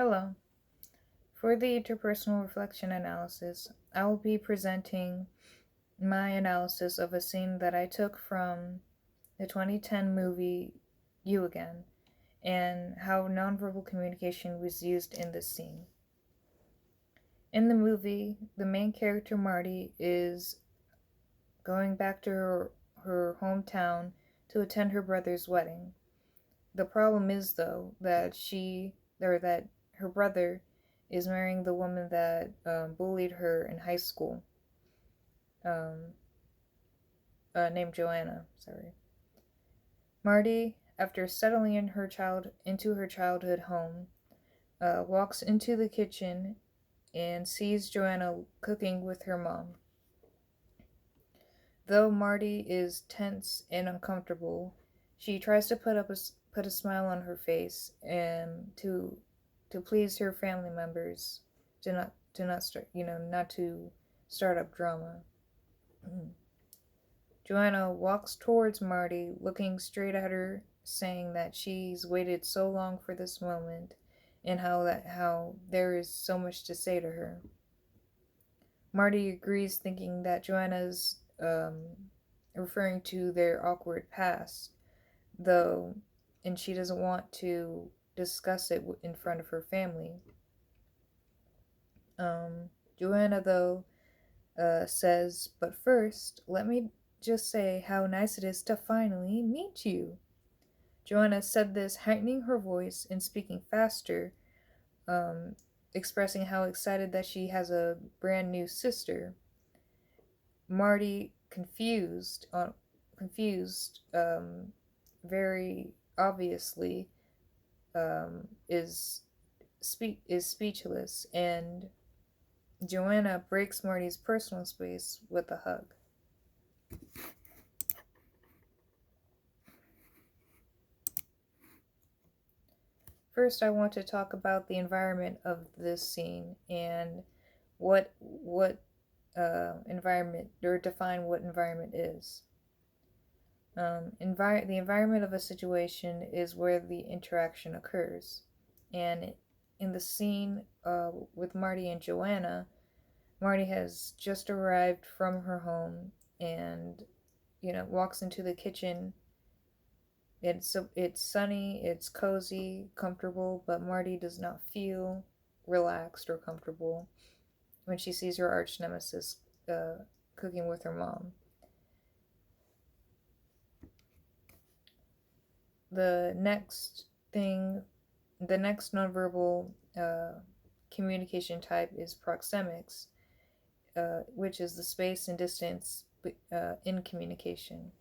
Hello. For the interpersonal reflection analysis, I will be presenting my analysis of a scene that I took from the 2010 movie You Again and how nonverbal communication was used in this scene. In the movie, the main character Marty is going back to her hometown to attend her brother's wedding. The problem is though that her brother is marrying the woman that bullied her in high school, um, named Joanna. Sorry, Marty, after settling into her childhood home, walks into the kitchen and sees Joanna cooking with her mom. Though Marty is tense and uncomfortable, she tries to put a smile on her face and to please her family members, to not start not to start up drama. Joanna walks towards Marty, looking straight at her, saying that she's waited so long for this moment and how there is so much to say to her. Marty agrees, thinking that Joanna's referring to their awkward past, though, and she doesn't want to discuss it in front of her family. Joanna, though, says, "But first, let me just say how nice it is to finally meet you." Joanna said this, heightening her voice and speaking faster, um, expressing how excited that she has a brand new sister. Marty, confused, very obviously, is speechless, and Joanna breaks Marty's personal space with a hug. First, I want to talk about the environment of this scene and what environment, or define what environment is. The environment of a situation is where the interaction occurs, and in the scene with Marty and Joanna, Marty has just arrived from her home and walks into the kitchen. It's sunny, it's cozy, comfortable, but Marty does not feel relaxed or comfortable when she sees her arch nemesis cooking with her mom. The next thing, the next nonverbal communication type is proxemics, which is the space and distance in communication.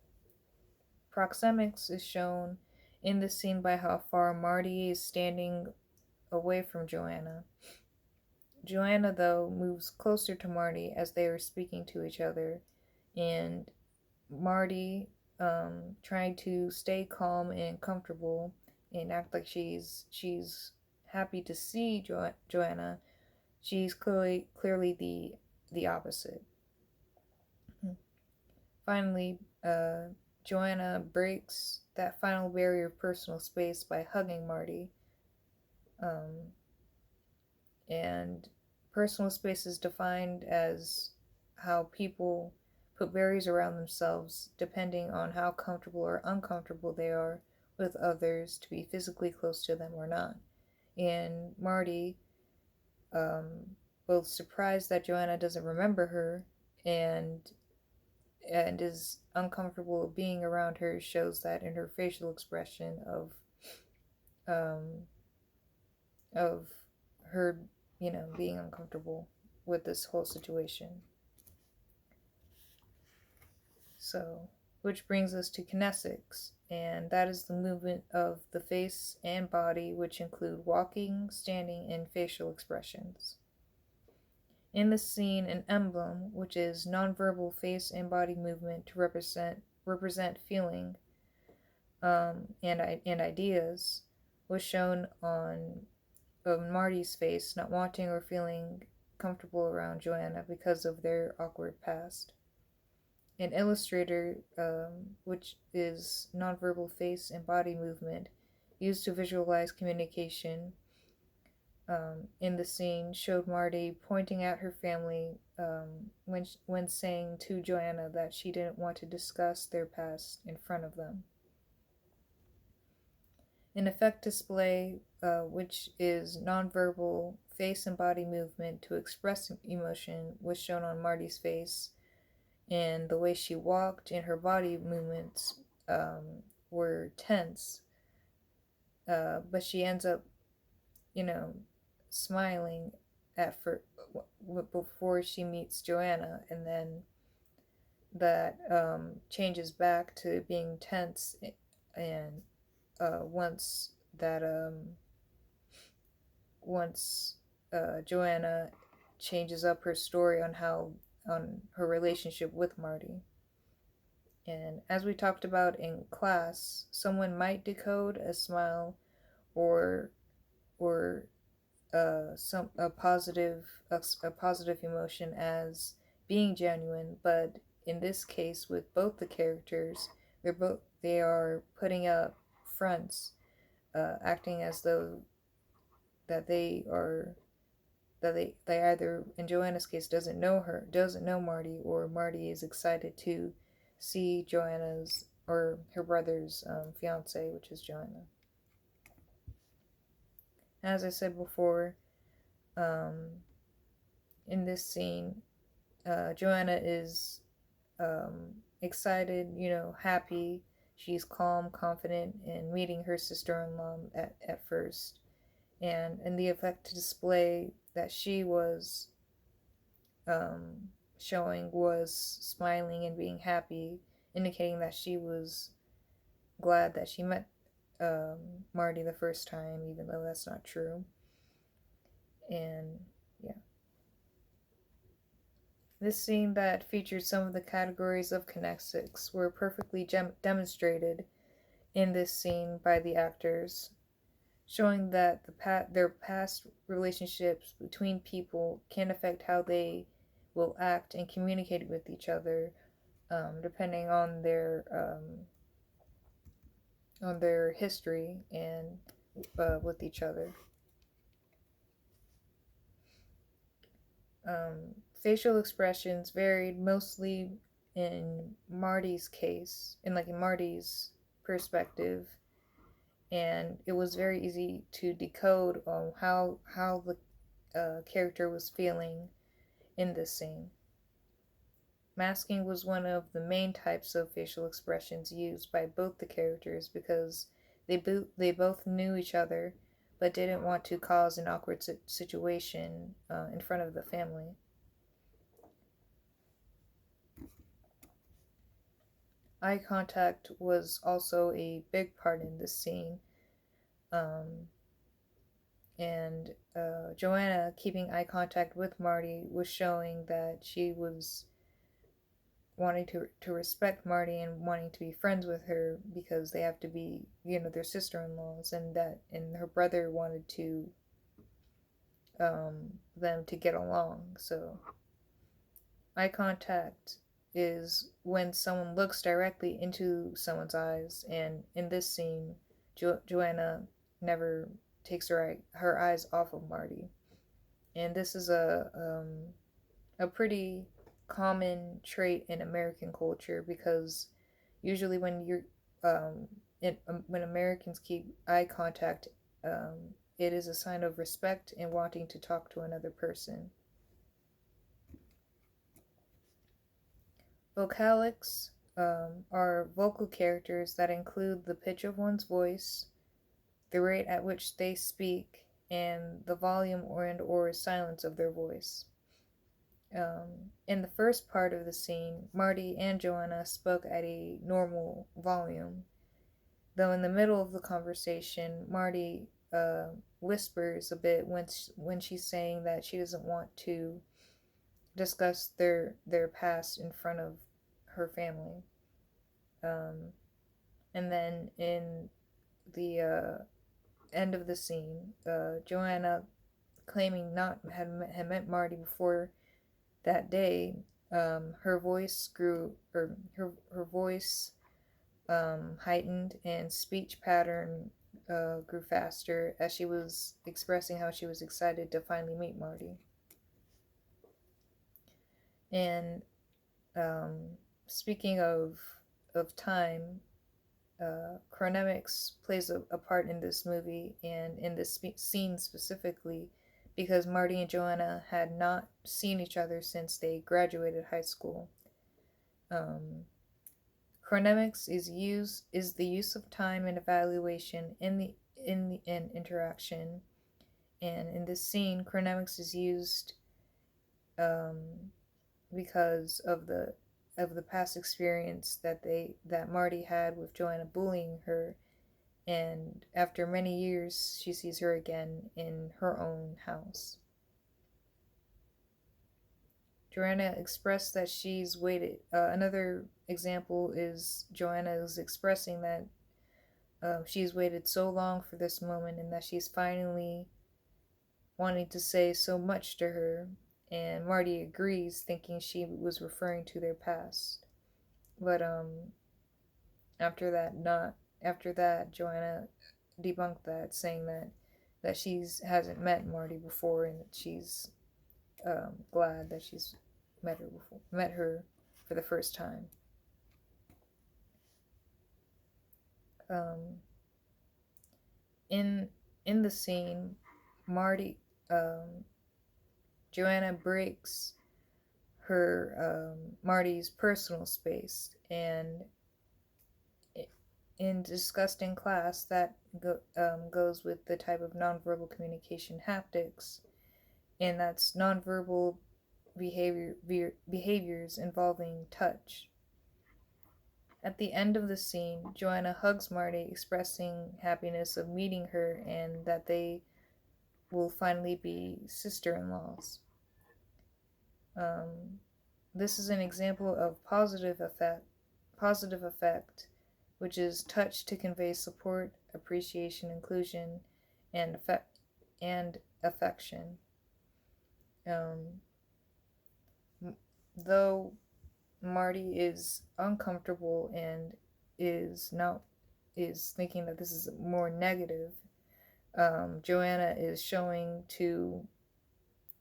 Proxemics is shown in the scene by how far Marty is standing away from Joanna. Joanna, though, moves closer to Marty as they are speaking to each other, and Marty, trying to stay calm and comfortable and act like she's happy to see Joanna, she's clearly the opposite. Finally, Joanna breaks that final barrier of personal space by hugging Marty. And personal space is defined as how people put barriers around themselves depending on how comfortable or uncomfortable they are with others to be physically close to them or not. And Marty, both surprised that Joanna doesn't remember her and is uncomfortable being around her, shows that in her facial expression um, of her, being uncomfortable with this whole situation. So, which brings us to kinesics, and that is the movement of the face and body, which include walking, standing, and facial expressions. In the scene, an emblem, which is nonverbal face and body movement to represent feeling and ideas, was shown on Marty's face, not wanting or feeling comfortable around Joanna because of their awkward past. An illustrator, which is nonverbal face and body movement, used to visualize communication, in the scene showed Marty pointing at her family when saying to Joanna that she didn't want to discuss their past in front of them. An effect display, which is nonverbal face and body movement to express emotion, was shown on Marty's face, and the way she walked and her body movements were tense, but she ends up, you know, smiling at first before she meets Joanna, and then that changes back to being tense, and once that once Joanna changes up her story on her relationship with Marty. And as we talked about in class, someone might decode a smile or or a positive emotion as being genuine, but in this case with both the characters, they are putting up fronts, acting as though that they either, in Joanna's case, doesn't know Marty, or Marty is excited to see Joanna's or her brother's fiance, which is Joanna. As I said before, um, in this scene, Joanna is excited, happy. She's calm, confident, in meeting her sister-in-law at first, and the effect to display that she was showing was smiling and being happy, indicating that she was glad that she met Marty the first time, even though that's not true. And yeah. This scene that featured some of the categories of kinesics were perfectly demonstrated in this scene by the actors, showing that their past relationships between people can affect how they will act and communicate with each other, depending on their history and with each other. Facial expressions varied mostly in Marty's case, in Marty's perspective, and it was very easy to decode how the character was feeling in this scene. Masking was one of the main types of facial expressions used by both the characters because they both knew each other but didn't want to cause an awkward situation in front of the family. Eye contact was also a big part in this scene, um, and Joanna keeping eye contact with Marty was showing that she was wanting to respect Marty and wanting to be friends with her because they have to be, their sister-in-laws, and her brother wanted to them to get along. So eye contact is when someone looks directly into someone's eyes, and in this scene, Joanna never takes her eyes off of Marty, and this is a pretty common trait in American culture because usually when Americans keep eye contact, it is a sign of respect and wanting to talk to another person. Vocalics are vocal characters that include the pitch of one's voice, the rate at which they speak, and the volume or silence of their voice. In the first part of the scene, Marty and Joanna spoke at a normal volume, though in the middle of the conversation, Marty whispers a bit when she's saying that she doesn't want to discuss their past in front of her family. And then in the end of the scene, Joanna claiming not had met Marty before that day, her voice grew, or her voice heightened, and speech pattern grew faster as she was expressing how she was excited to finally meet Marty. And speaking of time, chronemics plays a part in this movie and in this scene specifically because Marty and Joanna had not seen each other since they graduated high school. Um, chronemics is the use of time and evaluation in interaction, and in this scene, chronemics is used um, because of the past experience that Marty had with Joanna bullying her, and after many years, she sees her again in her own house. Joanna expressed that she's waited. Another example is Joanna is expressing that she's waited so long for this moment and that she's finally wanting to say so much to her. And Marty agrees, thinking she was referring to their past. But after that, not after that, Joanna debunked that, saying that she's hasn't met Marty before and that she's glad that she's met her for the first time. Um, in in the scene, Marty Joanna breaks her Marty's personal space, and in discussed in class that goes with the type of nonverbal communication haptics, and that's nonverbal behaviors involving touch. At the end of the scene, Joanna hugs Marty, expressing happiness of meeting her and that they will finally be sister-in-laws. This is an example of positive effect, which is touch to convey support, appreciation, inclusion, and affection. Um, though Marty is uncomfortable and is thinking that this is more negative, Joanna is showing to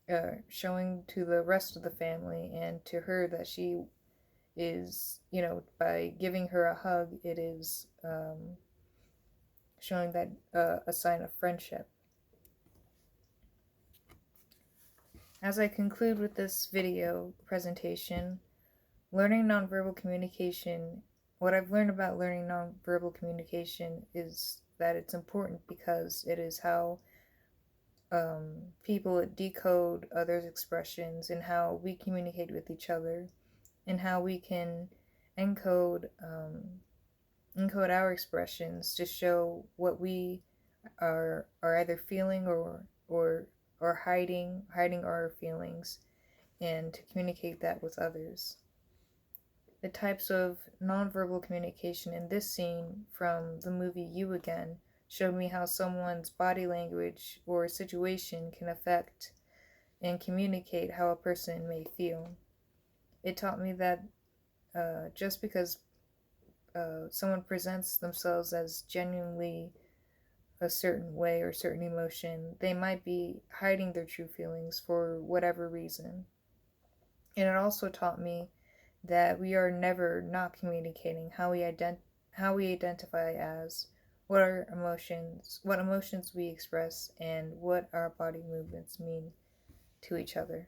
the rest of the family and to her that she is, by giving her a hug, it is showing that a sign of friendship. As I conclude with this video presentation, learning nonverbal communication, what I've learned about learning nonverbal communication is that it's important because it is how people decode others' expressions and how we communicate with each other and how we can encode our expressions to show what we are either feeling or hiding our feelings, and to communicate that with others. The types of nonverbal communication in this scene from the movie You Again showed me how someone's body language or a situation can affect and communicate how a person may feel. It taught me that just because someone presents themselves as genuinely a certain way or certain emotion, they might be hiding their true feelings for whatever reason. And it also taught me that we are never not communicating how we identify as, what emotions we express, and what our body movements mean to each other.